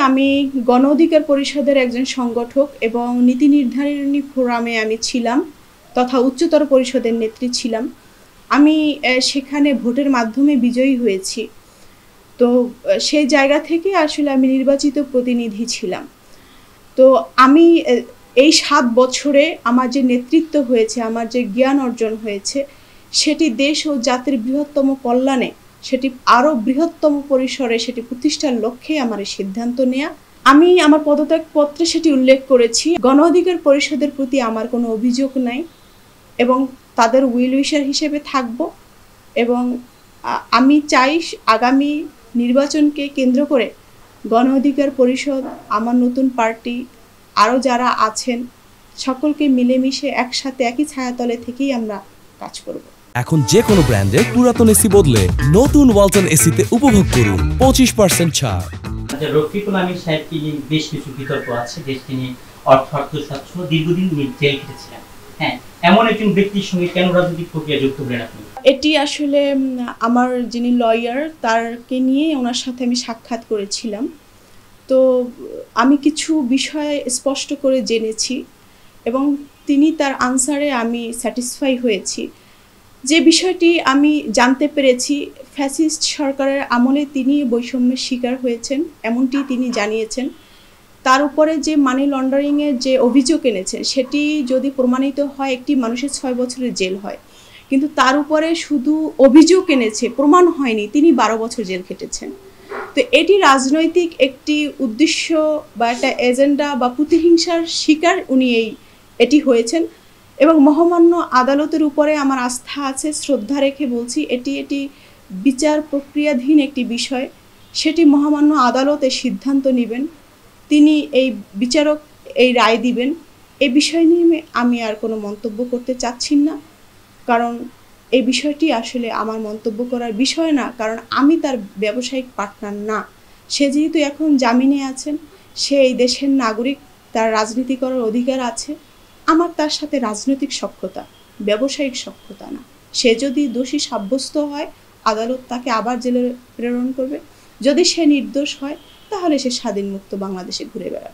আমি গণ অধিকার পরিষদের একজন সংগঠক এবং নীতি নির্ধারণী ফোরামে আমি ছিলাম তথা উচ্চতর পরিষদের নেত্রী ছিলাম। আমি সেখানে ভোটের মাধ্যমে বিজয়ী হয়েছি। তো সেই জায়গা থেকে আসলে আমি নির্বাচিত প্রতিনিধি ছিলাম। তো আমি এই 7 বছরে আমার যে নেতৃত্ব হয়েছে, আমার যে জ্ঞান অর্জন হয়েছে, সেটি দেশ ও জাতির বৃহত্তম কল্যাণে, সেটি আরও বৃহত্তম পরিসরে সেটি প্রতিষ্ঠার লক্ষ্যে আমার এই সিদ্ধান্ত নেয়া। আমি আমার পদত্যাগপত্রে সেটি উল্লেখ করেছি। গণ অধিকার পরিষদের প্রতি আমার কোনো অভিযোগ নাই এবং তাদের উইল উইশার হিসেবে থাকব এবং আমি চাই আগামী নির্বাচনকে কেন্দ্র করে গণ অধিকার পরিষদ, আমার নতুন পার্টি, আরও যারা আছেন সকলকে মিলেমিশে একসাথে একই ছায়াতলে থেকেই আমরা কাজ করব। এখন যে কোনো ব্র্যান্ডের পুরাতন এসি বদলে নতুন ওয়ালটন এসিতে উপভোগ করুন 25% ছাড়। রফিকুল আমিন সাহেবকে নিয়ে বেশ কিছু বিতর্ক আছে। দেশকে নিয়ে অর্থস্বাচ্ছ দীর্ঘদিন জেল খেটেছিলেন। হ্যাঁ, এমন একজন ব্যক্তির সঙ্গে কেন রাজনৈতিক প্রক্রিয়া যুক্ত হলেন আপনি? এটি আসলে আমার যিনি লয়ার তারকে নিয়ে ওনার সাথে আমি সাক্ষাৎ করেছিলাম। তো আমি কিছু বিষয় স্পষ্ট করে জেনেছি এবং তিনি তার আনসারে আমি স্যাটিসফাই হয়েছি। যে বিষয়টি আমি জানতে পেরেছি, ফ্যাসিস্ট সরকারের আমলে তিনি বৈষম্যের শিকার হয়েছেন এমনটি তিনি জানিয়েছেন। তার উপরে যে মানি লন্ডারিংয়ের যে অভিযোগ এনেছেন সেটি যদি প্রমাণিত হয় একটি মানুষের 6 বছরের জেল হয়, কিন্তু তার উপরে শুধু অভিযোগ এনেছে, প্রমাণ হয়নি, তিনি 12 বছর জেল খেটেছেন। তো এটি রাজনৈতিক একটি উদ্দেশ্য বা একটা এজেন্ডা বা প্রতিহিংসার শিকার উনি এটি হয়েছেন এবং মহামান্য আদালতের উপরে আমার আস্থা আছে, শ্রদ্ধা রেখে বলছি এটি বিচার প্রক্রিয়াধীন একটি বিষয়, সেটি মহামান্য আদালতে সিদ্ধান্ত নেবেন, তিনি এই বিচারক এই রায় দিবেন। এই বিষয় নিয়ে আমি আর কোনো মন্তব্য করতে চাচ্ছি না, কারণ এই বিষয়টি আসলে আমার মন্তব্য করার বিষয় না, কারণ আমি তার ব্যবসায়িক পার্টনার না। সে যেহেতু এখন জামিনে আছেন, সে এই দেশের নাগরিক, তার রাজনীতি করার অধিকার আছে। আমার তার সাথে রাজনৈতিক সখ্যতা, ব্যবসায়িক সখ্যতা না। সে যদি দোষী সাব্যস্ত হয় আদালত তাকে আবার জেলে প্রেরণ করবে, যদি সে নির্দোষ হয় তাহলে সে স্বাধীন মুক্ত বাংলাদেশে ঘুরে বেড়াবে।